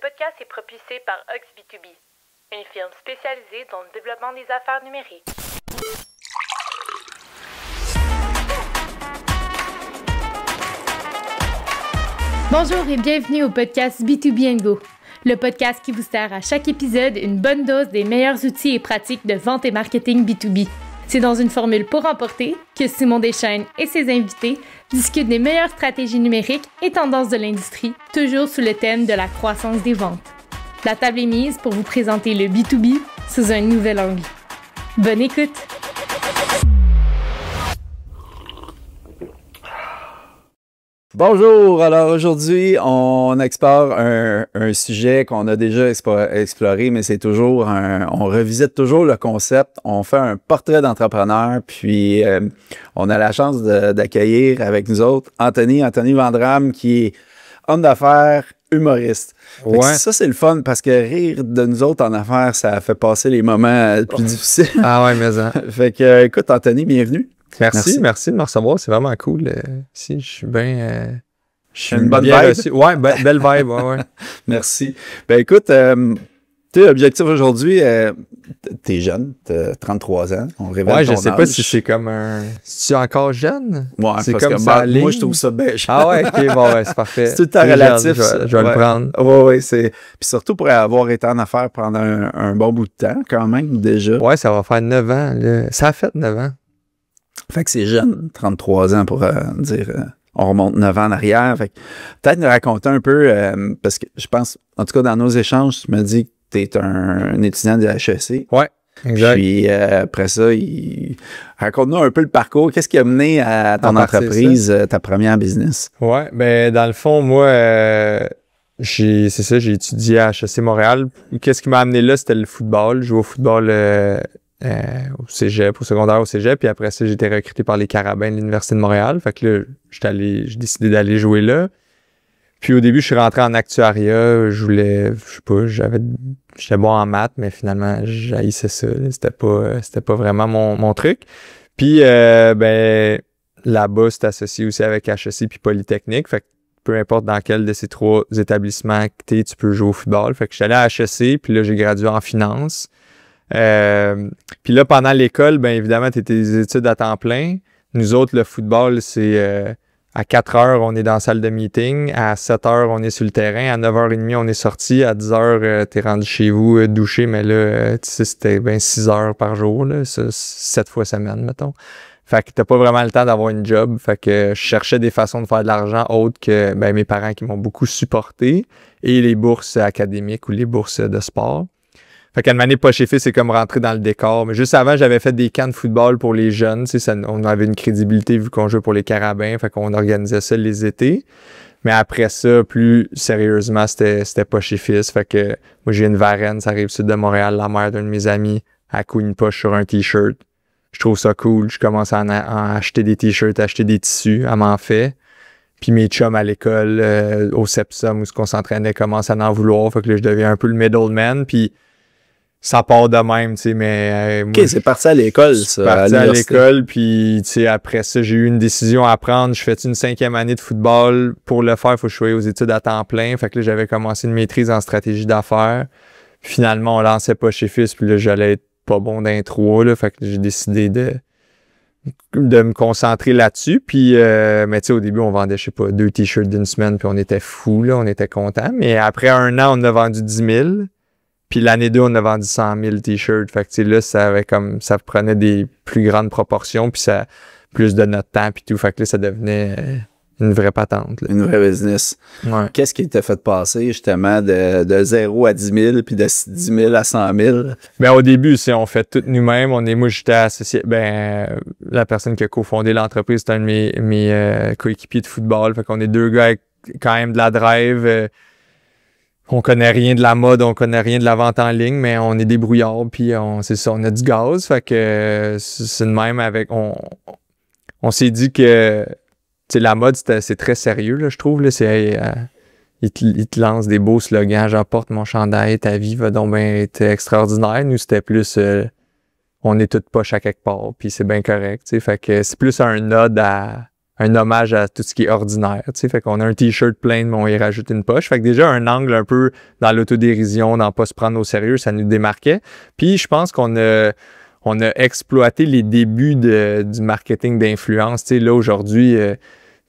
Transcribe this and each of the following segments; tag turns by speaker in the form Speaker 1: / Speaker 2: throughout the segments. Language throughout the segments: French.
Speaker 1: podcast est propulsé par Ox B2B, une firme spécialisée dans le développement des affaires numériques. Bonjour et bienvenue au podcast B2B & Go, le podcast qui vous sert à chaque épisode une bonne dose des meilleurs outils et pratiques de vente et marketing B2B. C'est dans une formule pour emporter que Simon Deschênes et ses invités discutent des meilleures stratégies numériques et tendances de l'industrie, toujours sous le thème de la croissance des ventes. La table est mise pour vous présenter le B2B sous un nouvel angle. Bonne écoute!
Speaker 2: Bonjour, alors aujourd'hui, on explore un sujet qu'on a déjà exploré, mais c'est toujours on revisite toujours le concept, on fait un portrait d'entrepreneur, puis on a la chance d'accueillir avec nous autres Anthony Vandram, qui est homme d'affaires, humoriste.
Speaker 3: Ouais.
Speaker 2: Ça, c'est le fun, parce que rire de nous autres en affaires, ça fait passer les moments plus difficiles.
Speaker 3: Ah ouais, mais ça.
Speaker 2: Fait que, écoute, Anthony, bienvenue.
Speaker 3: Merci de me recevoir. C'est vraiment cool. Ici, je suis bien. Je suis
Speaker 2: une bonne
Speaker 3: bien
Speaker 2: vibe.
Speaker 3: reçu. Ouais, belle vibe. Ouais.
Speaker 2: Merci. Ben écoute, tu objectif aujourd'hui, t'es jeune, t'as 33 ans. On révèle
Speaker 3: Ouais,
Speaker 2: ton
Speaker 3: je sais
Speaker 2: âge.
Speaker 3: pas si c'est comme un. Si tu es encore jeune?
Speaker 2: Ouais,
Speaker 3: c'est
Speaker 2: parce
Speaker 3: comme
Speaker 2: que
Speaker 3: ça.
Speaker 2: moi, je trouve ça bêche.
Speaker 3: Ah ouais, ok, bon, ouais, c'est parfait.
Speaker 2: C'est tout le temps
Speaker 3: C'est
Speaker 2: relatif.
Speaker 3: jeune, je vais le prendre.
Speaker 2: Ouais, c'est. Puis surtout pour avoir été en affaires pendant un bon bout de temps, quand même, déjà.
Speaker 3: Ouais, ça va faire 9 ans. Là. Ça a fait 9 ans.
Speaker 2: Fait que c'est jeune, 33 ans pour dire. On remonte 9 ans en arrière. Fait que peut-être nous raconter un peu, parce que je pense, en tout cas, dans nos échanges, tu m'as dit que tu es un étudiant de HEC.
Speaker 3: Ouais, exact.
Speaker 2: Puis après ça, raconte-nous un peu le parcours. Qu'est-ce qui a mené à ton entreprise, ta première business?
Speaker 3: Ouais, ben dans le fond, moi, j'ai étudié à HEC Montréal. Qu'est-ce qui m'a amené là? C'était le football. Je jouais au football au cégep, au secondaire au cégep, puis après ça, j'ai été recruté par les Carabins de l'Université de Montréal. Fait que là, j'ai décidé d'aller jouer là. Puis au début, je suis rentré en actuariat. J'étais bon en maths, mais finalement, j'haïssais ça. C'était pas vraiment mon truc. Puis, ben, là-bas, c'est associé aussi avec HEC puis Polytechnique. Fait que peu importe dans quel de ces trois établissements que tu peux jouer au football. Fait que je suis allé à HEC, puis là, j'ai gradué en finance. Puis là, pendant l'école, bien évidemment, tu étais des études à temps plein. Nous autres, le football, c'est à 4 heures, on est dans la salle de meeting. À 7 heures, on est sur le terrain. À 9h30, on est sorti. À 10 heures, t'es rendu chez vous, douché. Mais là, tu sais, c'était bien 6 heures par jour, là, 7 fois semaine, mettons. Fait que t'as pas vraiment le temps d'avoir une job. Fait que je cherchais des façons de faire de l'argent autres que ben, mes parents qui m'ont beaucoup supporté et les bourses académiques ou les bourses de sport. Fait qu'à une année pas chez c'est comme rentrer dans le décor. Mais juste avant, j'avais fait des camps de football pour les jeunes. Tu sais, on avait une crédibilité vu qu'on jouait pour les Carabins. Fait qu'on organisait ça les étés. Mais après ça, plus sérieusement, c'était pas chez Fils. Fait que moi, j'ai une Varenne, ça arrive sud de Montréal. La mère d'un de mes amis a coupé une poche sur un T-shirt. Je trouve ça cool. Je commence à acheter des T-shirts, acheter des tissus. Elle m'en fait. Puis mes chums à l'école, au Sepsum, où on s'entraînait, commencent à en vouloir. Fait que là, je deviens un peu le middleman. Puis ça part de même, tu sais, mais...
Speaker 2: OK, c'est parti à l'école, ça.
Speaker 3: Parti à l'école, puis, tu sais, après ça, j'ai eu une décision à prendre. Je fais une 5e année de football. Pour le faire, il faut que je sois aux études à temps plein. Fait que là, j'avais commencé une maîtrise en stratégie d'affaires. Finalement, on lançait pas chez Fils, puis là, j'allais être pas bon d'intro, là. Fait que j'ai décidé de me concentrer là-dessus. Puis, mais tu sais, au début, on vendait, je sais pas, 2 t-shirts d'une semaine, puis on était fous, là. On était contents. Mais après 1 an, on a vendu 10 000. Puis l'année 2, on a vendu 100 000 t-shirts. Fait que tu sais, là, ça prenait des plus grandes proportions, puis ça plus de notre temps, puis tout. Fait que là, ça devenait une vraie patente. Là.
Speaker 2: Une vraie business.
Speaker 3: Ouais.
Speaker 2: Qu'est-ce qui t'a fait passer, justement, de 0 à 10 000, puis de 10 000 à 100 000?
Speaker 3: Ben, au début, on fait tout nous-mêmes. Moi, j'étais associé. La personne qui a cofondé l'entreprise, c'était un de mes coéquipiers de football. Fait qu'on est 2 gars avec quand même de la drive. On connaît rien de la mode, on connaît rien de la vente en ligne, mais on est débrouillards, puis c'est ça, on a du gaz. Fait que c'est de même avec... On s'est dit que la mode, c'est très sérieux, là, je trouve. Là, il te lance des beaux slogans, genre porte mon chandail, ta vie va donc bien être extraordinaire. Nous, c'était plus on est toutes poches à quelque part, puis c'est bien correct. Fait que c'est plus un ode à un hommage à tout ce qui est ordinaire, tu sais. Fait qu'on a un t-shirt plein, mais on y rajoute une poche. Fait que déjà, un angle un peu dans l'autodérision, dans pas se prendre au sérieux, ça nous démarquait. Puis je pense qu'on a exploité les débuts du marketing d'influence. Tu sais, là, aujourd'hui,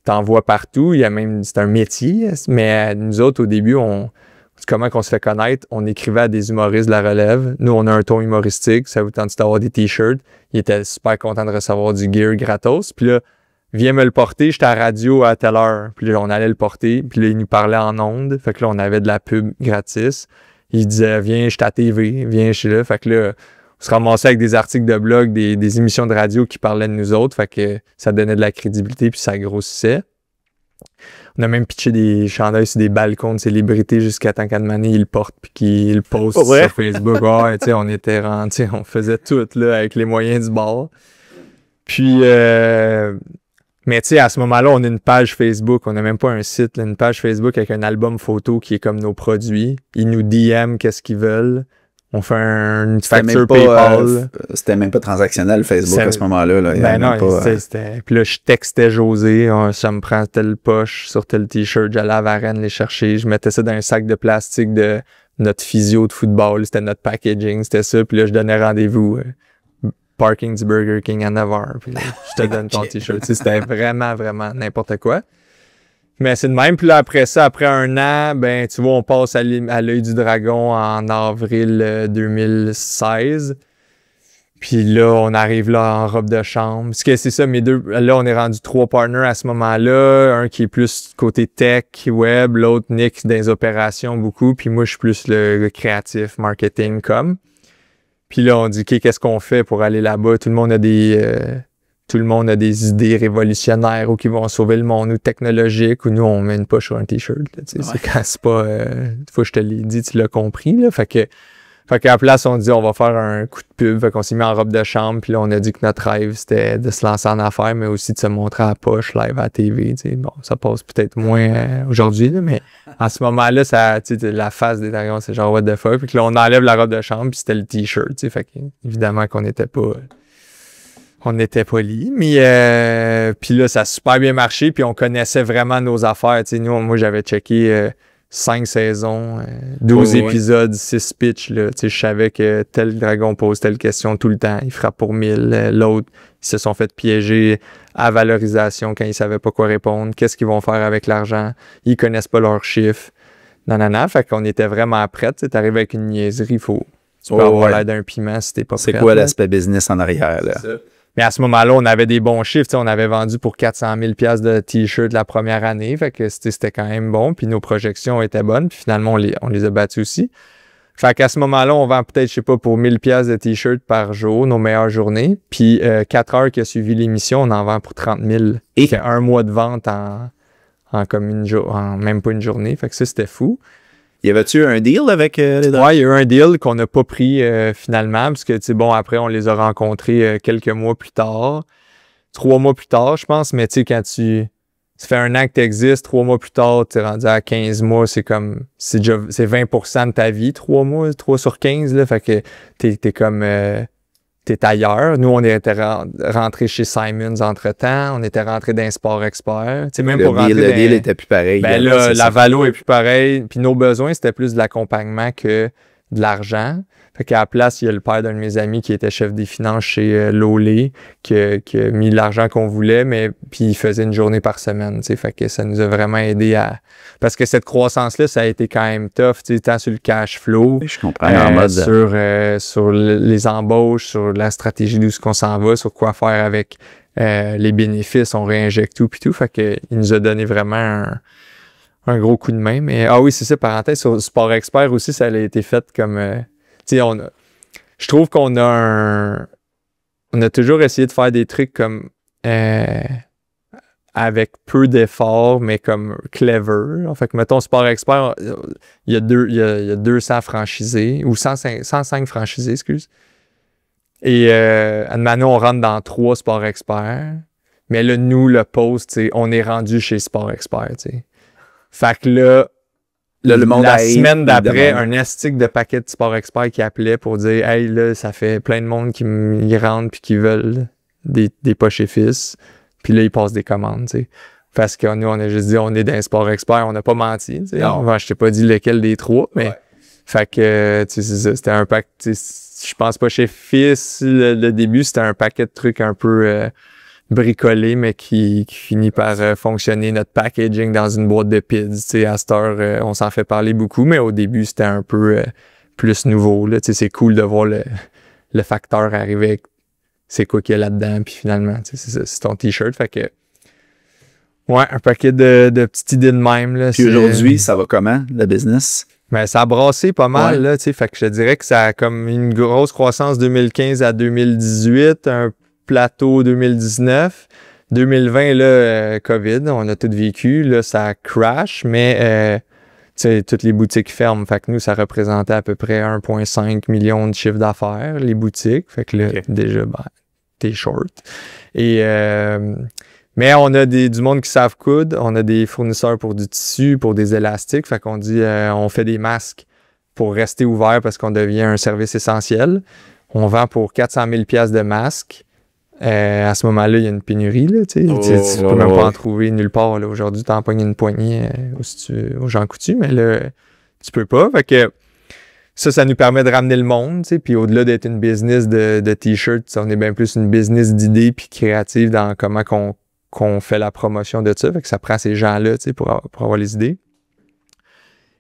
Speaker 3: t'en vois partout. Il y a même, c'est un métier. Mais nous autres, au début, comment qu'on se fait connaître? On écrivait à des humoristes de la relève. Nous, on a un ton humoristique. Ça vous tente d'avoir des t-shirts. Ils étaient super contents de recevoir du gear gratos. Puis là, viens me le porter, j'étais à la radio à telle heure. Puis là, on allait le porter. Puis là, il nous parlait en ondes. Fait que là, on avait de la pub gratis. Il disait, viens, je suis à TV, viens, je suis là. Fait que là, on se ramassait avec des articles de blog, des émissions de radio qui parlaient de nous autres. Fait que ça donnait de la crédibilité puis ça grossissait. On a même pitché des chandails sur des balcons de célébrités jusqu'à temps qu'à demander, ils le portent puis qu'ils le postent sur Facebook. Ouais, tu sais, on était rentrés, on faisait tout, là, avec les moyens du bord. Puis, mais tu sais, à ce moment-là, on a une page Facebook. On n'a même pas un site, là, une page Facebook avec un album photo qui est comme nos produits. Ils nous DM qu'est-ce qu'ils veulent. On fait une facture PayPal.
Speaker 2: C'était même pas transactionnel, Facebook, à ce moment-là. Là.
Speaker 3: Ben non, c'était... Puis là, je textais José, ça me prend telle poche sur tel t-shirt. J'allais à Varennes les chercher. Je mettais ça dans un sac de plastique de notre physio de football. C'était notre packaging, c'était ça. Puis là, je donnais rendez-vous. Parking du Burger King à 9h. Puis là, je te donne ton t-shirt. Tu sais, c'était vraiment, vraiment n'importe quoi. Mais c'est de même. Puis là, après ça, après un an, ben tu vois, on passe à l'Œil du Dragon en avril 2016. Puis là, on arrive là en robe de chambre. Parce que c'est ça, là, on est rendu 3 partners à ce moment-là. Un qui est plus côté tech, web, l'autre Nick dans les opérations beaucoup. Puis moi, je suis plus le créatif, marketing, comme. Puis là, on dit, OK, qu'est-ce qu'on fait pour aller là-bas? Tout le monde a des idées révolutionnaires ou qui vont sauver le monde ou technologiques ou nous, on met une poche sur un t-shirt. Là, ouais. C'est quand c'est pas... faut que je te l'ai dit, tu l'as compris. Là, fait qu'à la place, on dit, on va faire un coup de pub. Fait qu'on s'est mis en robe de chambre. Puis là, on a dit que notre rêve, c'était de se lancer en affaires, mais aussi de se montrer à la poche live à la TV. T'sais. Bon, ça passe peut-être moins aujourd'hui, là, mais à ce moment-là, la face des dragons, c'est genre what the fuck. Puis que là, on enlève la robe de chambre, puis c'était le t-shirt. Fait évidemment qu'on n'était pas... On était polis, mais puis là, ça a super bien marché, puis on connaissait vraiment nos affaires. Moi, j'avais checké 5 saisons, 12 épisodes, 6 pitchs. Je savais que tel dragon pose telle question tout le temps, il frappe pour 1000. L'autre, ils se sont fait piéger à valorisation quand ils savaient pas quoi répondre. Qu'est-ce qu'ils vont faire avec l'argent? Ils connaissent pas leurs chiffres. Nanana, fait qu'on était vraiment prêts. T'arrives avec une niaiserie, tu peux avoir l'air d'un piment si t'es pas prêt.
Speaker 2: C'est quoi l'aspect business en arrière, là?
Speaker 3: C'est ça. Mais à ce moment-là, on avait des bons chiffres. On avait vendu pour 400 000 $ de t-shirts la première année. Fait que c'était quand même bon. Puis nos projections étaient bonnes. Puis finalement, on les a battues aussi. Fait qu'à ce moment-là, on vend peut-être, je sais pas, pour 1000 $ de t-shirts par jour, nos meilleures journées. Puis 4 heures qui a suivi l'émission, on en vend pour 30 000. Et c'est un mois de vente en même pas une journée. Fait que ça, c'était fou.
Speaker 2: Y avait-tu un deal avec les dragons?
Speaker 3: Ouais, il y a eu un deal qu'on n'a pas pris finalement, parce que, après, on les a rencontrés quelques mois plus tard. 3 mois plus tard, je pense, mais quand ça fait 1 an que tu existes, 3 mois plus tard, tu es rendu à 15 mois, c'est 20% de ta vie, 3 mois, 3 sur 15, là, fait que t'es comme... t'es ailleurs. Nous, on était rentrés chez Simons entre-temps. On était rentrés dans Sport Expert. Même pour rentrer
Speaker 2: le deal était plus pareil.
Speaker 3: Ben là, la valo est plus pareille. Puis nos besoins, c'était plus de l'accompagnement que de l'argent. Fait qu'à la place, il y a le père d'un de mes amis qui était chef des finances chez Lolé, qui a mis l'argent qu'on voulait, mais puis il faisait une journée par semaine. Fait que ça nous a vraiment aidé à... Parce que cette croissance-là, ça a été quand même tough, tant sur le cash flow,
Speaker 2: je comprends, en mode...
Speaker 3: sur les embauches, sur la stratégie d'où qu'on s'en va, sur quoi faire avec les bénéfices, on réinjecte tout puis tout. Fait que il nous a donné vraiment un gros coup de main. Mais oui, c'est ça, parenthèse, sur Sport Expert aussi, ça a été fait comme... je trouve qu'on a on a toujours essayé de faire des trucs comme avec peu d'efforts, mais comme clever. Fait que, mettons, Sport Expert, il y a 200 franchisés, ou 105 franchisés, excuse. Et maintenant, on rentre dans 3 Sport Expert. Mais là, nous, le post, on est rendu chez Sport Expert, t'sais. Fait que là, le monde la semaine d'après, un estique de paquet de Sport Expert qui appelait pour dire « Hey, là, ça fait plein de monde qui rentrent puis qui veulent des poches et fils. Puis là, ils passent des commandes, tu sais. Parce que nous, on a juste dit, on est d'un sport expert, on n'a pas menti, tu sais. Je t'ai pas dit lequel des trois, mais... Ouais. Fait que, tu sais, c'est ça, c'était un pack, tu sais, je pense pas chez Fils, le début, c'était un paquet de trucs un peu bricolés, mais qui finit par fonctionner, notre packaging dans une boîte de pids, tu sais, à cette heure, on s'en fait parler beaucoup, mais au début, c'était un peu plus nouveau, là, tu sais, c'est cool de voir le facteur arriver avec c'est quoi qu'il y a là-dedans, puis finalement, tu sais, c'est ton t-shirt, fait que, ouais, un paquet de petites idées de même, là.
Speaker 2: Puis aujourd'hui, ça va comment, le business?
Speaker 3: Mais ça a brassé pas mal, là, tu sais, fait que je te dirais que ça a comme une grosse croissance 2015 à 2018, un plateau 2019. 2020, là, COVID, on a tout vécu, là, ça crash, mais, tu sais, toutes les boutiques ferment, fait que nous, ça représentait à peu près 1,5 million de chiffre d'affaires, les boutiques, fait que là, déjà, ben, t'es short. Et, mais on a du monde qui savent coudre, on a des fournisseurs pour du tissu, pour des élastiques, fait qu'on dit on fait des masques pour rester ouvert parce qu'on devient un service essentiel. On vend pour 400 000 $, de masques. À ce moment-là, il y a une pénurie, là, tu sais. Tu peux même pas en trouver nulle part, là. Aujourd'hui, t'en pognes une poignée aux Jean Coutu, mais là, tu peux pas. Fait que ça nous permet de ramener le monde, tu sais. Puis au-delà d'être une business de t-shirts, on est bien plus une business d'idées puis créative dans comment qu'on fait la promotion de ça. Fait que ça prend ces gens-là, tu sais, pour avoir les idées.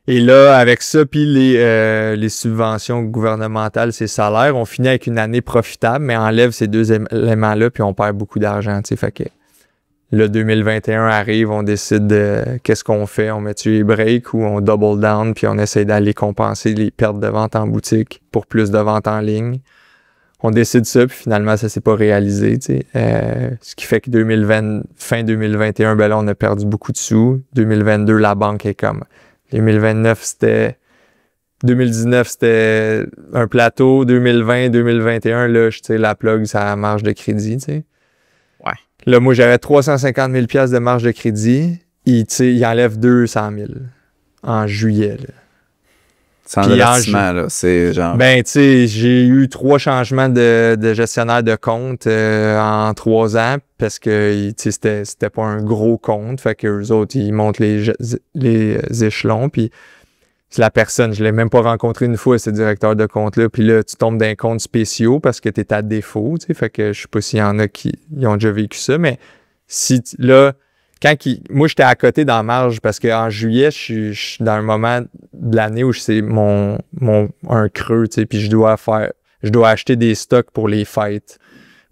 Speaker 3: Et là, avec ça, puis les subventions gouvernementales, ces salaires, on finit avec une année profitable, mais enlève ces deux éléments-là, puis on perd beaucoup d'argent, tu sais. Fait que le 2021 arrive, on décide de qu'est-ce qu'on fait, on met-tu les breaks ou on double down, puis on essaie d'aller compenser les pertes de vente en boutique pour plus de ventes en ligne. On décide ça, puis finalement, ça s'est pas réalisé, tu sais. Ce qui fait que fin 2021, ben là, on a perdu beaucoup de sous. 2022, la banque est comme... 2019, c'était un plateau. 2020, 2021, là, je tire la plug, ça a marge de crédit, tu sais.
Speaker 2: Ouais.
Speaker 3: Là, moi, j'avais 350 000 $ de marge de crédit. Il enlève 200 000 en juillet, là.
Speaker 2: Sans investissement, là, c'est genre...
Speaker 3: Ben, tu sais, j'ai eu 3 changements de gestionnaire de compte en 3 ans parce que, tu sais, c'était pas un gros compte. Fait que eux autres, ils montent les échelons. Puis la personne, je l'ai même pas rencontré une fois, ce directeur de compte-là. Puis là, tu tombes dans un compte spéciaux parce que t'es à défaut, tu sais. Fait que je sais pas s'il y en a qui ont déjà vécu ça, mais si là... Moi, j'étais à côté dans la marge parce qu'en juillet, je suis dans un moment de l'année où c'est un creux, tu sais, puis je dois acheter des stocks pour les fêtes.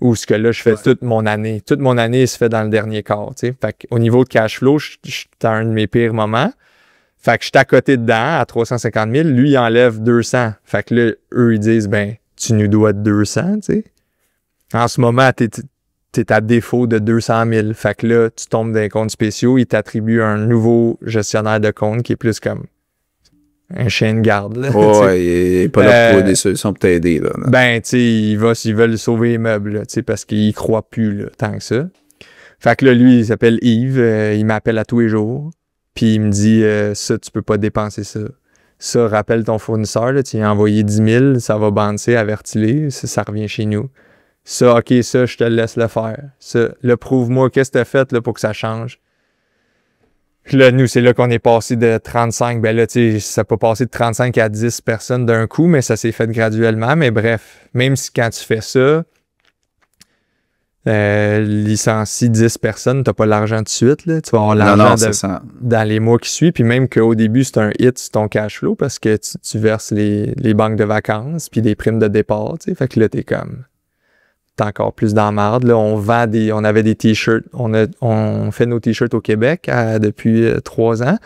Speaker 3: Ou ce que là, je fais toute mon année. Toute mon année se fait dans le dernier quart, tu sais. Fait qu'au niveau de cash flow, je suis à un de mes pires moments. Fait que je suis à côté dedans, à 350 000. Lui, il enlève 200. Fait que là, eux, ils disent, ben, tu nous dois 200, tu sais. En ce moment, t'es à défaut de 200 000. Fait que là, tu tombes dans les comptes spéciaux, ils t'attribuent un nouveau gestionnaire de compte qui est plus comme un chien de garde. Là,
Speaker 2: ouais, il n'est pas là pour trouver des solutions pour t'aider. Là.
Speaker 3: Ben, tu sais, ils veulent sauver les meubles, tu sais, parce qu'ils croient plus là, tant que ça. Fait que là, lui, il s'appelle Yves, il m'appelle à tous les jours, puis il me dit, ça, tu peux pas dépenser ça. Ça, rappelle ton fournisseur, là, tu lui as envoyé 10 000, ça va bouncer, avertis-les, ça revient chez nous. Ça, OK, ça, je te laisse le faire. Ça, là, prouve-moi qu'est-ce que t'as fait là, pour que ça change. Puis là, nous, c'est là qu'on est passé de 35. Ben là, tu sais, ça peut passer de 35 à 10 personnes d'un coup, mais ça s'est fait graduellement. Mais bref, même si quand tu fais ça, licencie 10 personnes, t'as pas l'argent tout de suite, là. Tu vas avoir l'argent dans les mois qui suivent. Puis même qu'au début, c'est un hit sur ton cash flow parce que tu verses les banques de vacances puis des primes de départ, tu sais. Fait que là, t'es encore plus dans la marde. Là, on avait des t-shirts. On fait nos t-shirts au Québec depuis 3 ans.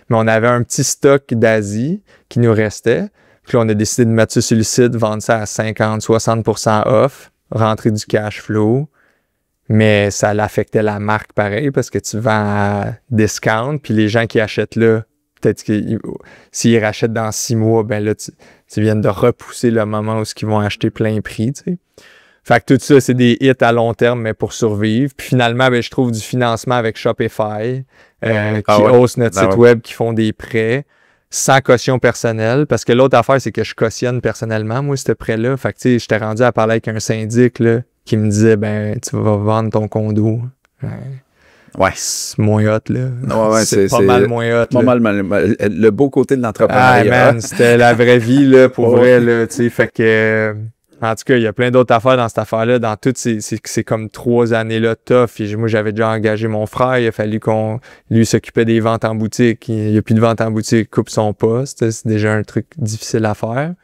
Speaker 3: Mais on avait un petit stock d'Asie qui nous restait. Puis là, on a décidé de mettre ça sur le site, vendre ça à 50-60% off, rentrer du cash flow. Mais ça l'affectait la marque pareil parce que tu vends à discount. Puis les gens qui achètent là, peut-être que s'ils rachètent dans 6 mois, ben là, tu viens de repousser le moment où ils vont acheter plein prix, tu sais. Fait que tout ça, c'est des hits à long terme, mais pour survivre. Puis finalement, ben, je trouve du financement avec Shopify, qui hausse notre site web, qui font des prêts sans caution personnelle. Parce que l'autre affaire, c'est que je cautionne personnellement, moi, ce prêt-là. Fait que, tu sais, j'étais rendu à parler avec un syndic, là, qui me disait, ben, tu vas vendre ton condo.
Speaker 2: Ouais.
Speaker 3: C'est moins hot, là.
Speaker 2: Ouais,
Speaker 3: c'est pas mal moins hot.
Speaker 2: Pas mal, le beau côté de l'entrepreneuriat.
Speaker 3: Ah, man, c'était la vraie vie, là, pour vrai, là, tu sais. Fait que, en tout cas, il y a plein d'autres affaires dans cette affaire-là. Dans toutes c'est comme 3 années-là tough. Et moi, j'avais déjà engagé mon frère. Il a fallu lui s'occupait des ventes en boutique. Il n'y a plus de ventes en boutique, coupe son poste. C'est déjà un truc difficile à faire.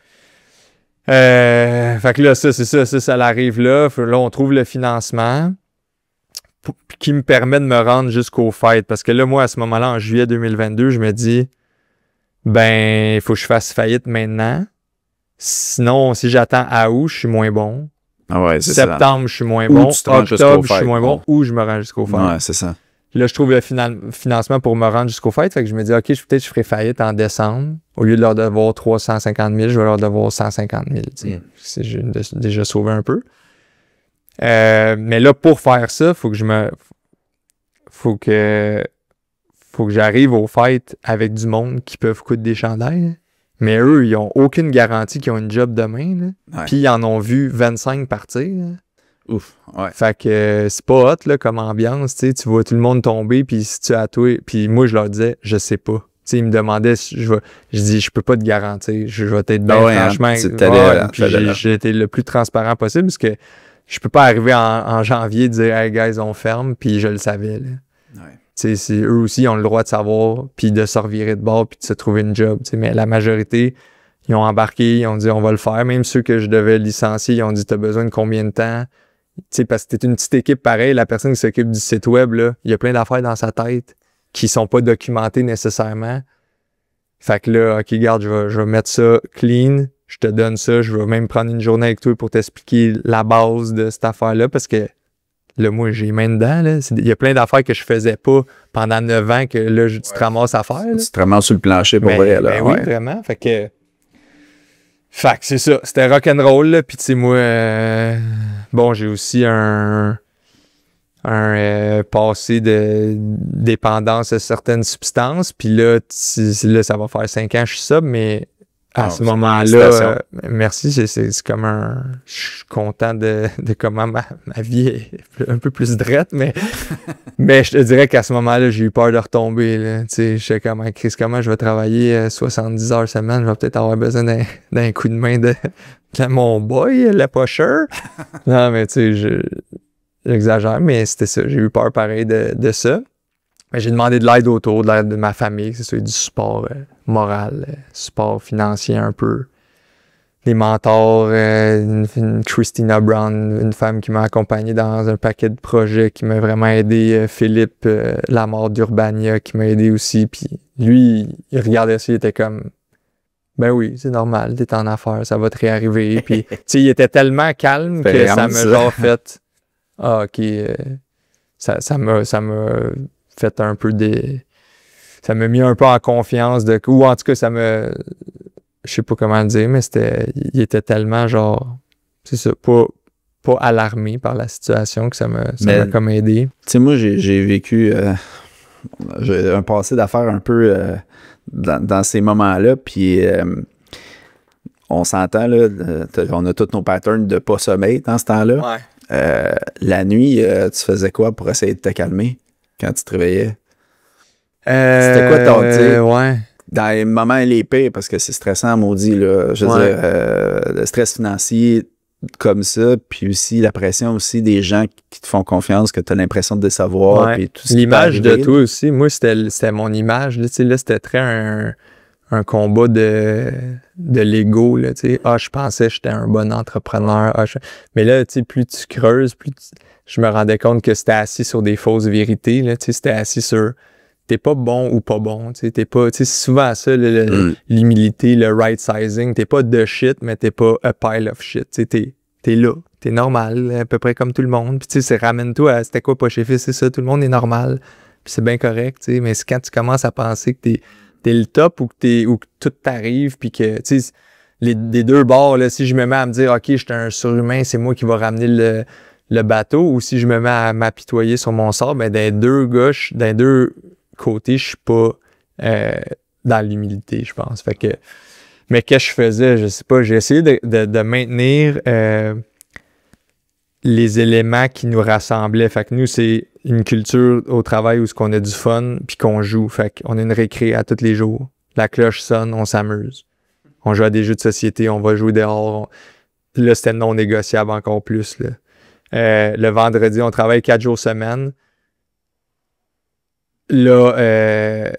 Speaker 3: Fait que là, ça l'arrive là. Là, on trouve le financement qui me permet de me rendre jusqu'aux fêtes. Parce que là, moi, à ce moment-là, en juillet 2022, je me dis, il faut que je fasse faillite maintenant. Sinon, si j'attends à août, je suis moins bon.
Speaker 2: Ah ouais, c'est
Speaker 3: septembre, je suis moins
Speaker 2: ou
Speaker 3: bon.
Speaker 2: Octobre,
Speaker 3: je suis moins bon. Ou je me rends jusqu'aux fêtes.
Speaker 2: Ouais, c'est ça.
Speaker 3: Là, je trouve le financement pour me rendre jusqu'aux fêtes. Fait que je me dis, OK, peut-être je ferai faillite en décembre. Au lieu de leur devoir 350 000, je vais leur devoir 150 000. J'ai déjà sauvé un peu. Mais là, pour faire ça, faut que j'arrive aux fêtes avec du monde qui peuvent coûter des chandails. Mais eux, ils ont aucune garantie qu'ils ont une job demain. Là. Ouais. Puis ils en ont vu 25 partir. Là.
Speaker 2: Ouf, ouais.
Speaker 3: Fait que c'est pas hot là, comme ambiance. Tu vois tout le monde tomber, puis si tu as toi. Puis moi, je leur disais, je sais pas. T'sais, ils me demandaient, je dis, je peux pas te garantir. Je vais être bien franchement. Puis j'ai été le plus transparent possible parce que je peux pas arriver en janvier et dire, hey guys, on ferme, puis je le savais. Là. Ouais. Eux aussi, ils ont le droit de savoir, puis de se revirer de bord, puis de se trouver une job. Mais la majorité, ils ont embarqué, ils ont dit, on va le faire. Même ceux que je devais licencier, ils ont dit, t'as besoin de combien de temps? Parce que t'es une petite équipe pareil, la personne qui s'occupe du site web, là, il y a plein d'affaires dans sa tête qui sont pas documentées nécessairement. Fait que là, OK, regarde, je vais mettre ça clean, je te donne ça, je vais même prendre une journée avec toi pour t'expliquer la base de cette affaire-là, parce que là, moi, j'ai main dedans, là. Il y a plein d'affaires que je faisais pas pendant 9 ans que là, tu te ramasses à faire. Là.
Speaker 2: Tu te ramasses sur le plancher pour vrai, là.
Speaker 3: Oui, vraiment. Fait que c'est ça. C'était rock'n'roll, là. Puis, tu sais, moi, j'ai aussi un passé de dépendance à certaines substances. Puis là, ça va faire 5 ans que je suis sobre, mais à ce moment-là, merci, c'est comme je suis content de comment ma vie est un peu plus drette, mais je te dirais qu'à ce moment-là, j'ai eu peur de retomber, là. Tu sais, je sais comment je vais travailler 70 heures semaine, je vais peut-être avoir besoin d'un coup de main de mon boy, le pusher. Non, mais tu sais, j'exagère, mais c'était ça, j'ai eu peur pareil de ça. Mais j'ai demandé de l'aide autour, de l'aide de ma famille, que ce soit du support moral, support financier un peu. Des mentors, une Christina Brown, une femme qui m'a accompagné dans un paquet de projets, qui m'a vraiment aidé. Philippe Lamar d'Urbania, qui m'a aidé aussi. Puis lui, il regardait ça, il était comme, ben oui, c'est normal, t'es en affaires, ça va te réarriver. Puis, tu sais, il était tellement calme que ça m'a genre fait, OK, ça m'a fait un peu ça m'a mis un peu en confiance ou en tout cas je sais pas comment le dire, mais il était tellement genre, c'est ça, pas alarmé par la situation que ça m'a comme aidé.
Speaker 2: Tu sais, moi, j'ai vécu j'ai un passé d'affaires un peu dans ces moments-là, puis on s'entend, là, on a tous nos patterns de pas sommeil dans ce temps-là.
Speaker 3: Ouais.
Speaker 2: La nuit, tu faisais quoi pour essayer de te calmer? Quand tu te réveillais? C'était quoi ton dire?
Speaker 3: Ouais.
Speaker 2: Dans les moments les pires, parce que c'est stressant, maudit, là. Je veux dire, le stress financier comme ça, puis aussi la pression aussi des gens qui te font confiance, que tu as l'impression de décevoir.
Speaker 3: Ouais.
Speaker 2: Puis tout
Speaker 3: l'image de toi aussi. Moi, c'était mon image. Là, c'était très un combat de l'ego. Là, je pensais que j'étais un bon entrepreneur. Mais là, plus tu creuses, je me rendais compte que c'était assis sur des fausses vérités. Là, c'était assis sur t'es pas bon ou pas bon. T'es pas. C'est souvent ça, l'humilité, le right sizing. T'es pas de shit, mais t'es pas a pile of shit. T'es là. T'es normal, à peu près comme tout le monde. Puis c'est ramène-toi à c'était quoi pas chez fils, c'est ça, tout le monde est normal. Puis c'est bien correct, mais c'est quand tu commences à penser que t'es le top ou que tout t'arrive, puis que des deux bords, là, si je me mets à me dire OK, j'étais un surhumain, c'est moi qui va ramener le bateau, ou si je me mets à m'apitoyer sur mon sort, ben d'un deux côtés, je suis pas dans l'humilité, je pense. Fait que, mais qu'est-ce que je faisais? Je sais pas, j'ai essayé de maintenir les éléments qui nous rassemblaient. Fait que nous, c'est une culture au travail où on a du fun puis qu'on joue. Fait qu'on a une récré à tous les jours. La cloche sonne, on s'amuse. On joue à des jeux de société, on va jouer dehors. Là, c'était non négociable encore plus. Là. Le vendredi, on travaille 4 jours semaine. Là,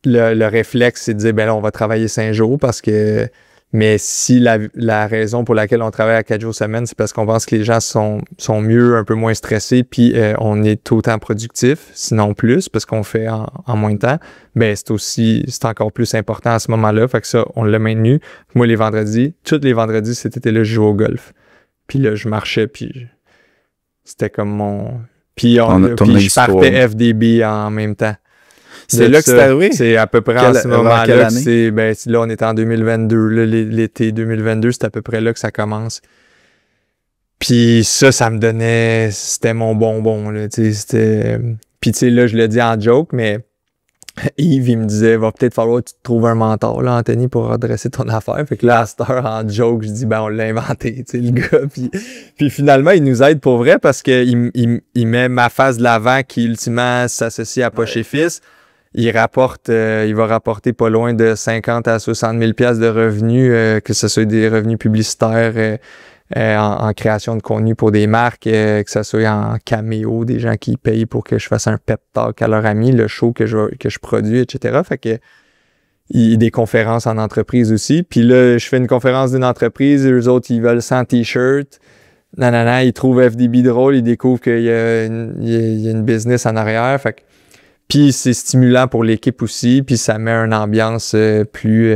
Speaker 3: le réflexe, c'est de dire, ben là, on va travailler 5 jours parce que... Mais si la raison pour laquelle on travaille à 4 jours semaine, c'est parce qu'on pense que les gens sont mieux, un peu moins stressés, puis on est autant productif, sinon plus, parce qu'on fait en moins de temps, ben c'est encore plus important à ce moment-là. Fait que ça, on l'a maintenu. Moi, tous les vendredis, cet été-là, je jouais au golf. Puis là, je marchais, puis c'était comme mon... Puis je partais FDB en même temps.
Speaker 2: C'est là que c'est arrivé?
Speaker 3: C'est à peu près en ce moment-là. Là, on est en 2022. Là, l'été 2022, c'est à peu près là que ça commence. Puis ça me donnait... C'était mon bonbon. Là, c'était... Puis tu sais, là, je le dis en joke, mais Yves, il me disait, va peut-être falloir que tu te trouves un mentor, là, Anthony, pour redresser ton affaire. Fait que là, à cette heure, en joke, je dis, ben, on l'a inventé, tu sais, le gars. Puis finalement, il nous aide pour vrai parce qu'il met ma face de l'avant qui, ultimement, s'associe à Poche et Fils. Il va rapporter pas loin de 50 à 60 000 piastres de revenus, que ce soit des revenus publicitaires en création de contenu pour des marques, que ce soit en caméo, des gens qui payent pour que je fasse un pep talk à leurs amis, le show que je produis, etc. Fait que il y a des conférences en entreprise aussi. Puis là, je fais une conférence d'une entreprise, eux autres, ils veulent 100 t-shirts. Nanana, ils trouvent FDB drôle, ils découvrent qu'il y a une business en arrière. Fait que puis c'est stimulant pour l'équipe aussi, puis ça met une ambiance plus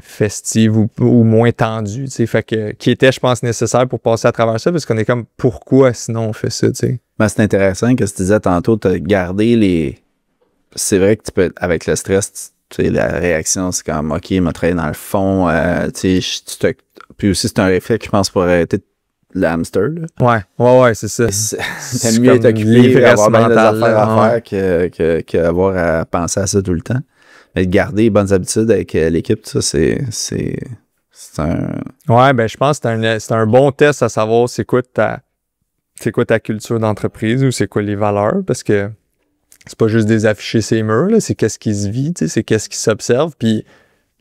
Speaker 3: festive ou moins tendue, tu sais, fait que qui était, je pense, nécessaire pour passer à travers ça, parce qu'on est comme, pourquoi sinon on fait ça, tu sais?
Speaker 2: Ben, c'est intéressant que tu disais tantôt, tu as gardé les... C'est vrai que tu peux, avec le stress, tu sais, la réaction, c'est comme, OK, il m'a travaillé dans le fond, tu sais, puis aussi c'est un réflexe, je pense, pour arrêter le hamster, là.
Speaker 3: Ouais, c'est ça.
Speaker 2: C'est mieux être occupé, avoir bien des affaires à faire qu'avoir à penser à ça tout le temps. Mais de garder les bonnes habitudes avec l'équipe, ça, c'est un...
Speaker 3: Ouais, ben je pense que c'est un bon test à savoir c'est quoi ta culture d'entreprise ou c'est quoi les valeurs, parce que c'est pas juste des affichés ces murs, là, c'est qu'est-ce qui se vit, tu sais, c'est qu'est-ce qui s'observe, puis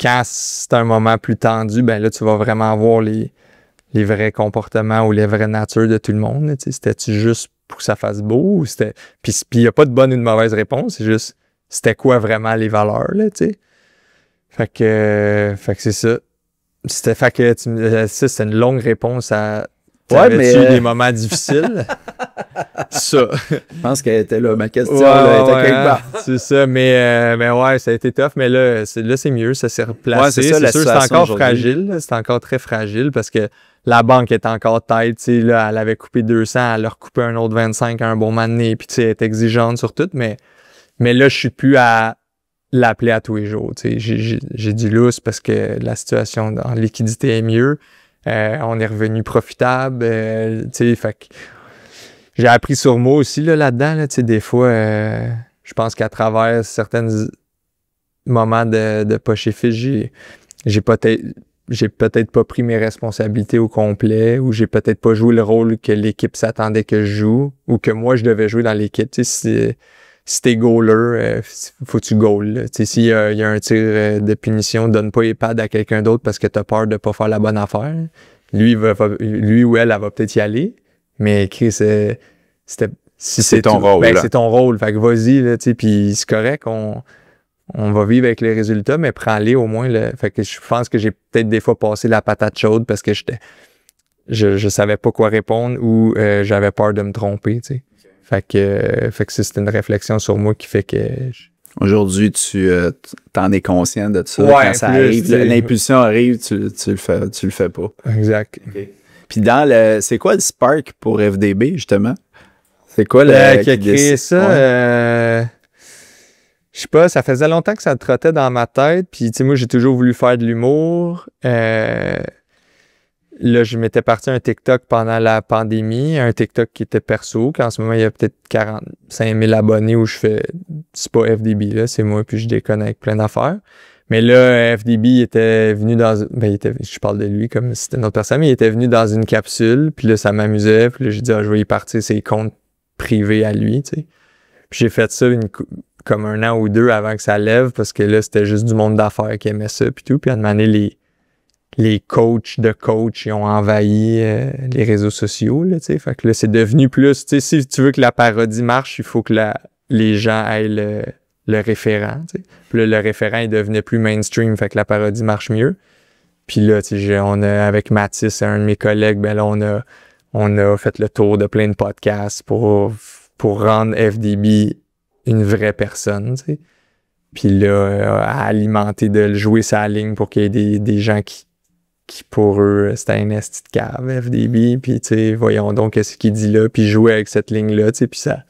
Speaker 3: quand c'est un moment plus tendu, ben là, tu vas vraiment voir les vrais comportements ou les vraies natures de tout le monde. Tu sais, c'était-tu juste pour que ça fasse beau? Ou c'était... Puis il n'y a pas de bonne ou de mauvaise réponse. C'est juste, c'était quoi vraiment les valeurs, là, tu sais? Fait que c'est ça. Ça, c'est une longue réponse à... T'avais-tu eu des moments difficiles? Ça.
Speaker 2: Je pense qu'elle était là, ma question, là, était quelque part.
Speaker 3: C'est ça, mais ouais, ça a été tough, mais là, c'est mieux, ça s'est replacé.
Speaker 2: Ouais, c'est sûr,
Speaker 3: c'est encore fragile, c'est encore très fragile parce que la banque est encore tête, tu sais, là, elle avait coupé 200, elle a recoupé un autre 25 à un bon moment donné, puis tu sais, elle est exigeante sur tout, mais là, je suis plus à l'appeler à tous les jours, tu sais, j'ai du lousse parce que la situation en liquidité est mieux, on est revenu profitable, tu sais, fait que j'ai appris sur moi aussi, là-dedans, là, tu sais, des fois, je pense qu'à travers certains moments de Poche et Fils, j'ai peut-être pas pris mes responsabilités au complet, ou j'ai peut-être pas joué le rôle que l'équipe s'attendait que je joue, ou que moi, je devais jouer dans l'équipe. Tu sais, si t'es goaler, faut que tu goal. Tu sais, s'il y a un tir de punition, donne pas les pads à quelqu'un d'autre parce que t'as peur de pas faire la bonne affaire. Lui ou elle va peut-être y aller, mais Chris, c'est
Speaker 2: ton rôle.
Speaker 3: Ben, c'est ton rôle. Fait que vas-y, là, tu sais, puis c'est correct, on va vivre avec les résultats, mais prends-les au moins. Fait que je pense que j'ai peut-être des fois passé la patate chaude parce que je savais pas quoi répondre ou j'avais peur de me tromper, tu sais. Okay. Fait que c'est une réflexion sur moi qui fait que...
Speaker 2: Aujourd'hui, tu t'en es conscient de ça.
Speaker 3: Ouais,
Speaker 2: quand ça arrive, l'impulsion arrive, tu le fais pas.
Speaker 3: Exact.
Speaker 2: Okay. Puis c'est quoi le spark pour FDB, justement? C'est quoi
Speaker 3: qui a créé ça? Ouais. Je sais pas, ça faisait longtemps que ça trottait dans ma tête. Puis, tu sais, moi, j'ai toujours voulu faire de l'humour. Là, je m'étais parti un TikTok pendant la pandémie, un TikTok qui était perso, qu'en ce moment, il y a peut-être 45 000 abonnés où je fais... C'est pas FDB, là, c'est moi, puis je déconne avec plein d'affaires. Mais là, FDB était venu dans... je parle de lui comme si c'était une autre personne, mais il était venu dans une capsule, puis là, ça m'amusait. Puis là, j'ai dit, je vais y partir ses comptes privé à lui, tu sais. Puis j'ai fait ça comme 1 an ou 2 avant que ça lève, parce que là, c'était juste du monde d'affaires qui aimait ça, puis tout. Puis à un moment donné, les coachs de coach, ils ont envahi les réseaux sociaux, là, tu sais. Fait que là, c'est devenu plus, tu sais, si tu veux que la parodie marche, il faut que les gens aient le référent, tu sais. Puis là, le référent, il devenait plus mainstream, fait que la parodie marche mieux. Puis là, tu sais, avec Mathis, un de mes collègues, ben là, on a fait le tour de plein de podcasts pour rendre FDB une vraie personne, tu sais. Puis là, à alimenter, de le jouer sa ligne pour qu'il y ait des gens qui pour eux, c'était un esti de cave, FDB. Puis, tu sais, voyons donc qu'est-ce qu'il dit là. Puis jouer avec cette ligne-là, tu sais, puis ça...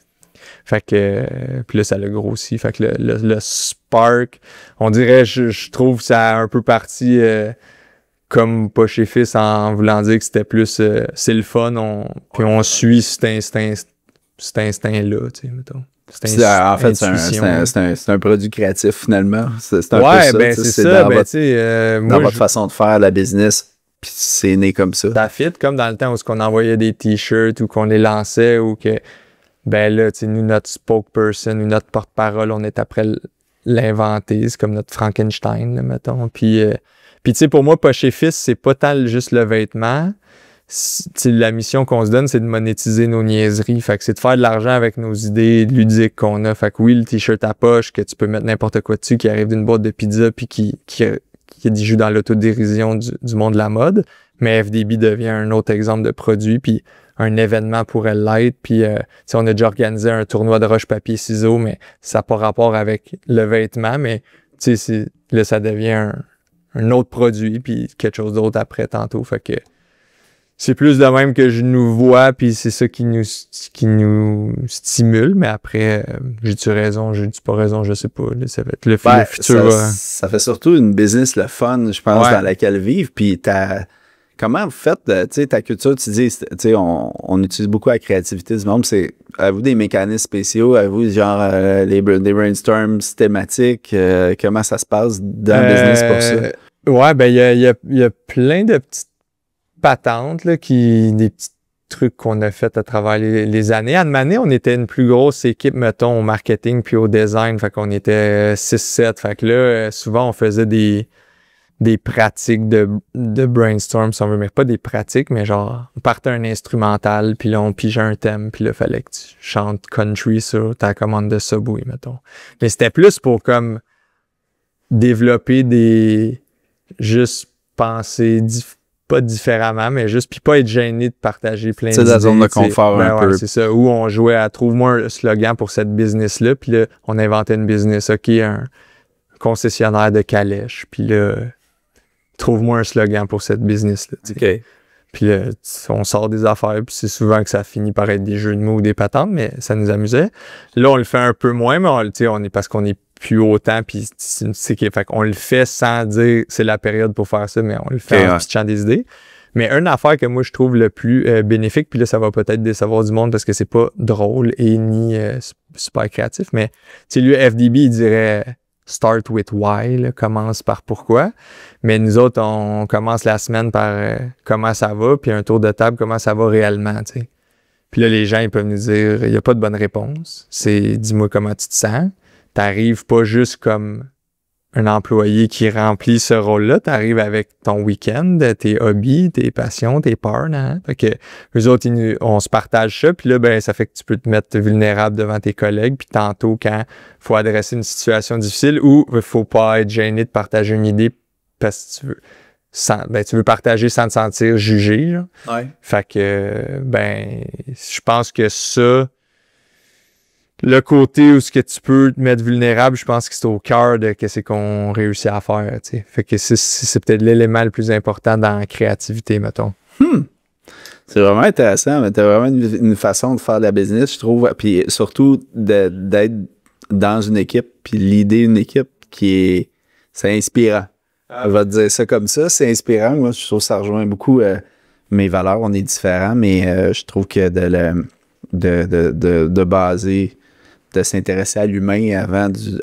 Speaker 3: Fait que... puis là, ça l'a grossi. Fait que le spark, on dirait, je trouve ça a un peu parti... comme pas chez Fils, en voulant dire que c'était plus c'est le fun, puis on suit cet instinct-là, tu sais, mettons.
Speaker 2: En fait, c'est un produit créatif, finalement. C'est un peu ça.
Speaker 3: Ben c'est ça.
Speaker 2: Dans votre façon de faire la business, puis c'est né comme ça.
Speaker 3: Ça fit, comme dans le temps où on envoyait des t-shirts ou qu'on les lançait, ou que, ben là, tu sais, nous, notre spokesperson ou notre porte-parole, on est après l'inventer. C'est comme notre Frankenstein, là, mettons. Puis tu sais, pour moi, pas chez Fils, c'est pas tant juste le vêtement. La mission qu'on se donne, c'est de monétiser nos niaiseries. Fait que c'est de faire de l'argent avec nos idées ludiques qu'on a. Fait que oui, le t-shirt à poche, que tu peux mettre n'importe quoi dessus, qui arrive d'une boîte de pizza, puis qui joue dans l'autodérision du monde de la mode. Mais FDB devient un autre exemple de produit, puis un événement pourrait l'être. Puis, on a déjà organisé un tournoi de roche-papier-ciseaux, mais ça n'a pas rapport avec le vêtement. Mais, là, ça devient un autre produit, puis quelque chose d'autre après tantôt. Fait que c'est plus de même que je nous vois, puis c'est ça qui nous stimule. Mais après, j'ai-tu raison, j'ai-tu pas raison, je sais pas. Là, ça va être le futur.
Speaker 2: Ça fait surtout une business, le fun, je pense, dans laquelle vivre. Puis comment vous faites, tu sais, ta culture, tu dis, tu sais, on utilise beaucoup la créativité du monde. Avez-vous des mécanismes spéciaux? Avez-vous, genre, des brainstorms thématiques? Comment ça se passe dans le business pour ça?
Speaker 3: Ouais, ben, il y a plein de petites patentes, là, des petits trucs qu'on a fait à travers les années. À une année, on était une plus grosse équipe, mettons, au marketing puis au design. Fait qu'on était 6-7. Fait que là, souvent, on faisait des pratiques de brainstorm, si on veut, mais pas des pratiques, mais genre, on partait un instrumental, puis là, on pigeait un thème, puis là, fallait que tu chantes country sur ta commande de Subway, mettons. Mais c'était plus pour, comme, développer juste penser pas différemment, mais juste, puis pas être gêné de partager plein d'idées.
Speaker 2: C'est la zone de confort un peu.
Speaker 3: C'est ça, où on jouait à « Trouve-moi un slogan pour cette business-là », puis là, on inventait une business, OK, un concessionnaire de calèche, puis là, trouve-moi un slogan pour cette business-là.
Speaker 2: OK.
Speaker 3: Puis là, on sort des affaires, puis c'est souvent que ça finit par être des jeux de mots ou des patentes, mais ça nous amusait. Là, on le fait un peu moins, mais parce qu'on est plus autant, puis fait qu'on le fait sans dire c'est la période pour faire ça, mais on le fait en pitchant des idées. Mais une affaire que moi, je trouve le plus bénéfique, puis là, ça va peut-être décevoir du monde parce que c'est pas drôle et ni super créatif, mais lui, FDB, il dirait... Start with why, là, commence par pourquoi. Mais nous autres, on commence la semaine par comment ça va, puis un tour de table, comment ça va réellement, tu sais. Puis là, les gens, ils peuvent nous dire, il n'y a pas de bonne réponse. C'est dis-moi comment tu te sens. T'arrives pas juste comme un employé qui remplit ce rôle-là. T'arrives avec ton week-end, tes hobbies, tes passions, tes peurs, hein? Fait que eux autres, on se partage ça. Puis là, ben, ça fait que tu peux te mettre vulnérable devant tes collègues. Puis tantôt, quand faut adresser une situation difficile ou il faut pas être gêné de partager une idée parce que tu veux partager sans te sentir jugé, genre.
Speaker 2: Ouais.
Speaker 3: Fait que, ben, je pense que ça, le côté où ce que tu peux te mettre vulnérable, je pense que c'est au cœur de ce qu'on réussit à faire, tu sais. Fait que c'est peut-être l'élément le plus important dans la créativité, mettons.
Speaker 2: C'est vraiment intéressant, mais t'as vraiment une façon de faire de la business, je trouve, puis surtout d'être dans une équipe, puis l'idée d'une équipe c'est inspirant. Je vais te dire ça comme ça, c'est inspirant. Moi, je trouve que ça rejoint beaucoup mes valeurs. On est différents, mais je trouve que de baser de s'intéresser à l'humain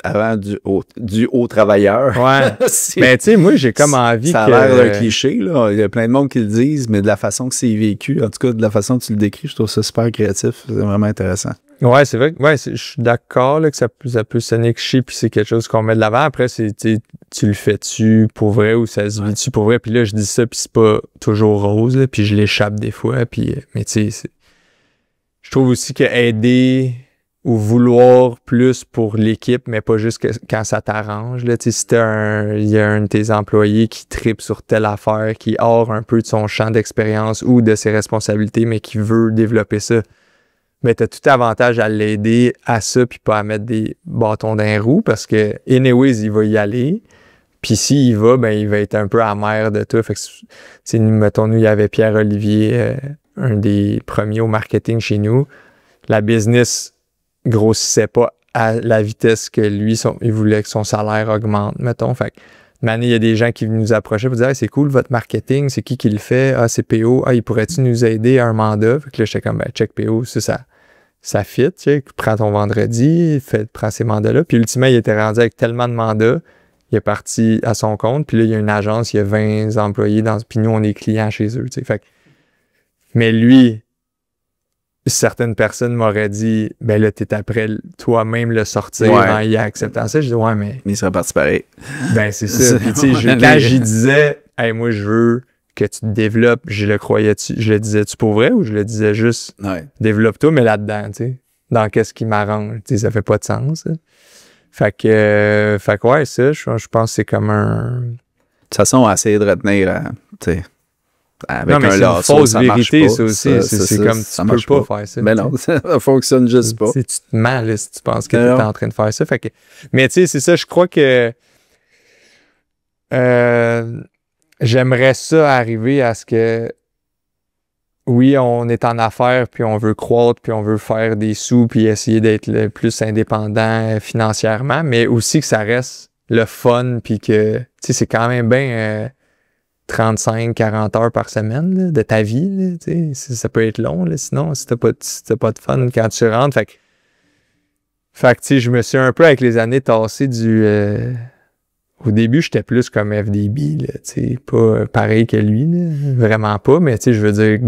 Speaker 2: avant du haut travailleur.
Speaker 3: Ouais. Mais tu sais, moi, j'ai comme envie
Speaker 2: ça a l'air d'un cliché, là. Il y a plein de monde qui le disent, mais de la façon que c'est vécu, en tout cas, de la façon que tu le décris, je trouve ça super créatif. C'est vraiment intéressant.
Speaker 3: Ouais, c'est vrai que je suis d'accord là, que ça peut sonner cliché, puis c'est quelque chose qu'on met de l'avant. Après, tu le fais-tu pour vrai ou ça se vit-tu pour vrai? Puis là, je dis ça, puis c'est pas toujours rose, là, puis je l'échappe des fois. Puis, mais tu sais, je trouve aussi que aider ou vouloir plus pour l'équipe, mais pas juste quand ça t'arrange. Là, si il y a un de tes employés qui tripe sur telle affaire, qui hors un peu de son champ d'expérience ou de ses responsabilités, mais qui veut développer ça, mais t'as tout avantage à l'aider à ça puis pas à mettre des bâtons dans les roues parce que anyways, il va y aller. Puis s'il y va, ben il va être un peu amer de tout. Fait que mettons, nous, il y avait Pierre-Olivier, un des premiers au marketing chez nous. La business grossissait pas à la vitesse que lui, il voulait que son salaire augmente, mettons. Fait que il y a des gens qui nous approchaient pour dire hey, c'est cool votre marketing, c'est qui le fait? Ah, c'est PO. Ah, il pourrait-tu nous aider à un mandat? Fait que là, j'étais comme ben, check PO, ça fit, tu sais, prends ton vendredi, prends ces mandats-là. Puis ultimement, il était rendu avec tellement de mandats, il est parti à son compte. Puis là, il y a une agence, il y a 20 employés, puis nous, on est clients chez eux, tu sais. Fait que, mais lui, certaines personnes m'auraient dit, ben là, t'es après toi-même le sortir en y acceptant ça. Je dis, ouais, mais
Speaker 2: il serait parti pareil.
Speaker 3: Ben, c'est ça. Puis, tu sais, quand j'y disais, hey, moi, je veux que tu te développes, je le disais-tu pour vrai ou je le disais juste développe-toi, mais là-dedans, tu sais, dans qu'est-ce qui m'arrange, tu sais, ça fait pas de sens. Ça. Fait que ouais, ça, je pense que c'est comme un...
Speaker 2: De toute façon, essayer de retenir, tu sais, avec
Speaker 3: non, mais
Speaker 2: un lasso,
Speaker 3: c'est une fausse vérité,
Speaker 2: pas.
Speaker 3: Ça aussi. C'est comme, tu peux pas faire ça.
Speaker 2: Mais non, ça fonctionne juste pas.
Speaker 3: Tu te mens, là, si tu penses que t'es en train de faire ça. Fait que, mais tu sais, c'est ça, je crois que j'aimerais ça arriver à ce que oui, on est en affaires, puis on veut croître, puis on veut faire des sous, puis essayer d'être le plus indépendant financièrement, mais aussi que ça reste le fun, puis que, tu sais, c'est quand même bien 35-40 heures par semaine là, de ta vie, là, tu sais, ça peut être long, là, sinon, si t'as pas de fun quand tu rentres, fait que tu sais, je me suis un peu, avec les années, tassé du... Au début, j'étais plus comme FDB, là, tu sais, pas pareil que lui, là, vraiment pas, mais tu sais, je veux dire,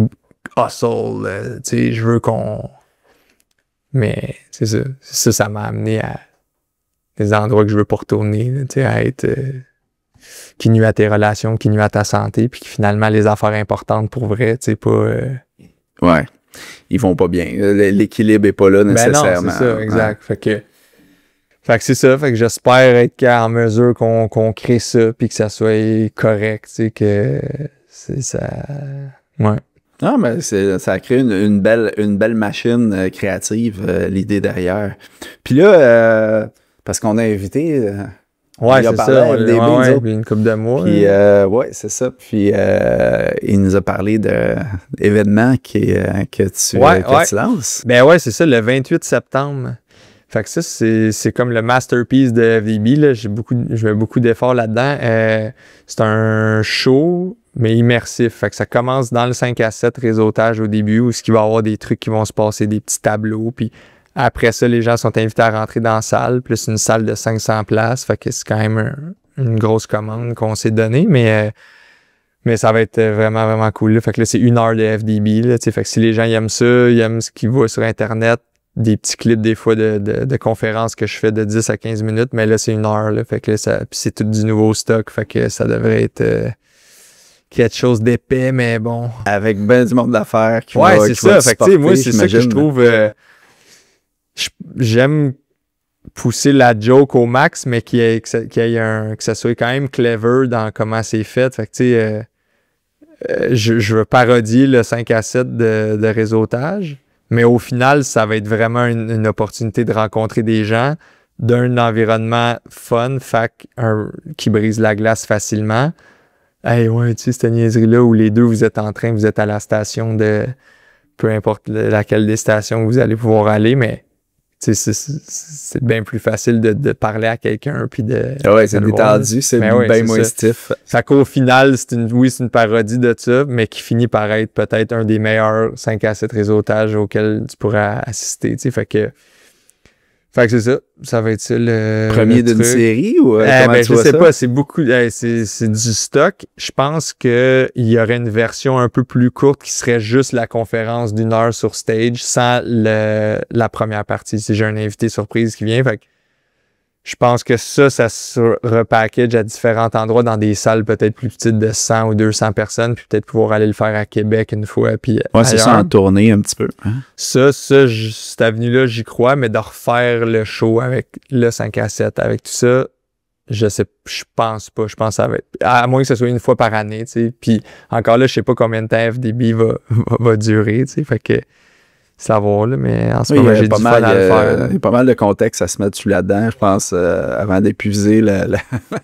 Speaker 3: hustle, tu sais, je veux qu'on... Mais c'est ça. Ça m'a amené à des endroits que je veux pas retourner, tu sais, à être... qui nuit à tes relations, qui nuit à ta santé, puis finalement, les affaires importantes pour vrai, tu sais, pas...
Speaker 2: Ouais, ils vont pas bien. L'équilibre est pas là nécessairement.
Speaker 3: Ben non, c'est ça, exact. Fait que c'est ça, fait que j'espère être en mesure qu'on crée ça, puis que ça soit correct, tu sais, que c'est ça... Ouais.
Speaker 2: Ah, mais ça a créé une belle machine créative, l'idée derrière. Puis là, parce qu'on a invité...
Speaker 3: ouais, c'est ça. Puis une couple de mois.
Speaker 2: Puis, ouais, c'est ça. Puis, il nous a parlé d'événements que tu lances.
Speaker 3: Ben ouais, c'est ça, le 28 septembre. Fait que ça, c'est comme le masterpiece de FDB, là. Je mets beaucoup d'efforts là-dedans. C'est un show, mais immersif. Fait que ça commence dans le 5 à 7 réseautage au début, où il va y avoir des trucs qui vont se passer, des petits tableaux, puis après ça, les gens sont invités à rentrer dans la salle, plus une salle de 500 places. Fait que c'est quand même une grosse commande qu'on s'est donnée, mais ça va être vraiment, vraiment cool. Là. Fait que là, c'est 1 heure de FDB. Là, fait que si les gens aiment ça, ils aiment ce qu'ils voient sur Internet, des petits clips des fois de conférences que je fais de 10 à 15 minutes, mais là, c'est 1 heure. Là, fait que là, puis c'est tout du nouveau stock. Fait que ça devrait être quelque chose d'épais, mais bon.
Speaker 2: Avec ben du monde d'affaires qui
Speaker 3: ouais, c'est ça. Fait que moi, c'est ça que je trouve... j'aime pousser la joke au max, mais que ça soit quand même clever dans comment c'est fait. Fait que tu sais, je veux parodier le 5 à 7 de réseautage, mais au final, ça va être vraiment une opportunité de rencontrer des gens d'un environnement fun, qui brise la glace facilement. Hey, ouais, tu sais, cette niaiserie-là où les deux, vous êtes à la station de peu importe laquelle des stations vous allez pouvoir aller, mais c'est bien plus facile de parler à quelqu'un puis de...
Speaker 2: ouais, c'est détendu, c'est bien moins stiff.
Speaker 3: Fait qu'au final, c'est une parodie de ça, mais qui finit par être peut-être un des meilleurs 5 à 7 réseautages auxquels tu pourras assister, tu sais. Fait Fait que c'est ça. Ça va être ça le
Speaker 2: Premier d'une
Speaker 3: truc.
Speaker 2: série ou comment tu
Speaker 3: Je
Speaker 2: vois
Speaker 3: sais
Speaker 2: ça?
Speaker 3: pas, c'est beaucoup, c'est du stock. Je pense que il y aurait une version un peu plus courte qui serait juste la conférence d'1 heure sur stage sans la première partie. Si j'ai un invité surprise qui vient, fait que je pense que ça se repackage à différents endroits dans des salles peut-être plus petites de 100 ou 200 personnes, puis peut-être pouvoir aller le faire à Québec une fois, puis
Speaker 2: Ouais, c'est ça,
Speaker 3: ailleurs.
Speaker 2: en tournée un petit peu. Hein?
Speaker 3: Cette avenue-là, j'y crois, mais de refaire le show avec le 5 à 7, avec tout ça, je pense pas. Je pense que ça va être, à moins que ce soit une fois par année, tu sais. Puis encore là, je sais pas combien de temps FDB va durer, tu sais. Fait que, savoir, là, mais en ce moment, j'ai du fun à le faire.
Speaker 2: Il y a pas mal de contexte à se mettre dessus là-dedans, je pense, avant d'épuiser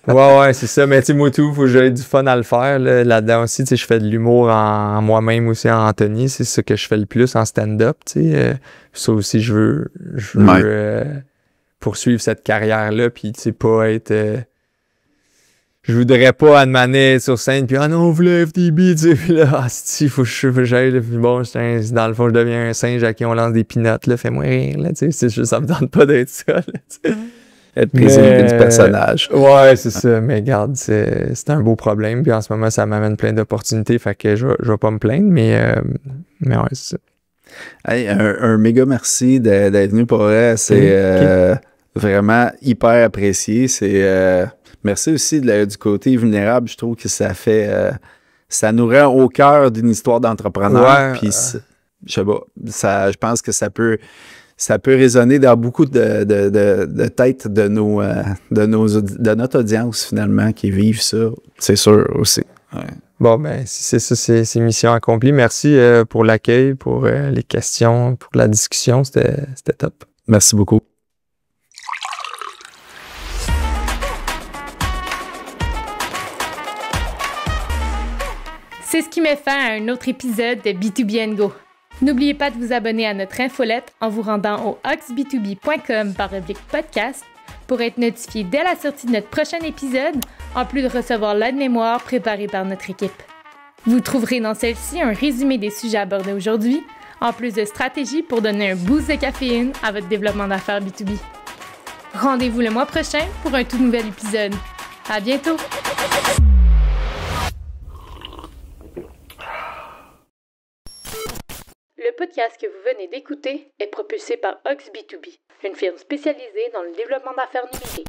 Speaker 3: Ouais, c'est ça. Mais tu sais, moi, tout, faut que j'aie du fun à le faire, là-dedans aussi. Tu sais, je fais de l'humour en moi-même aussi, en Anthony. C'est ça que je fais le plus en stand-up, tu sais. Ça aussi, je veux poursuivre cette carrière-là, puis tu sais, pas être... je voudrais pas admaner sur scène, puis « Ah non, on voulait FTB », tu sais, puis là, « faut que j'aille, puis bon, dans le fond, je deviens un singe à qui on lance des pinottes, là, fais-moi rire, là, tu sais, ça me tente pas d'être ça, là, tu sais. »
Speaker 2: Être prisonnier du personnage.
Speaker 3: Ouais, c'est ça, mais regarde, c'est un beau problème, puis en ce moment, ça m'amène plein d'opportunités, fait que je vais pas me plaindre, mais ouais, c'est ça.
Speaker 2: Hey, un méga merci d'être venu pour vrai, c'est vraiment hyper apprécié, merci aussi du côté vulnérable. Je trouve que ça fait... ça nous rend au cœur d'une histoire d'entrepreneur. Puis, je sais pas, je pense que ça peut résonner dans beaucoup de têtes de notre audience, finalement, qui vivent ça. C'est sûr aussi. Ouais.
Speaker 3: Bon, ben, si c'est ça, c'est mission accomplie. Merci pour l'accueil, pour les questions, pour la discussion. C'était top.
Speaker 2: Merci beaucoup.
Speaker 1: C'est ce qui met fin à un autre épisode de B2B & Go. N'oubliez pas de vous abonner à notre infolette en vous rendant au oxb2b.com/podcast pour être notifié dès la sortie de notre prochain épisode, en plus de recevoir l'aide-mémoire préparée par notre équipe. Vous trouverez dans celle-ci un résumé des sujets abordés aujourd'hui, en plus de stratégies pour donner un boost de caféine à votre développement d'affaires B2B. Rendez-vous le mois prochain pour un tout nouvel épisode. À bientôt! Le podcast que vous venez d'écouter est propulsé par Ox B2B, une firme spécialisée dans le développement d'affaires numériques.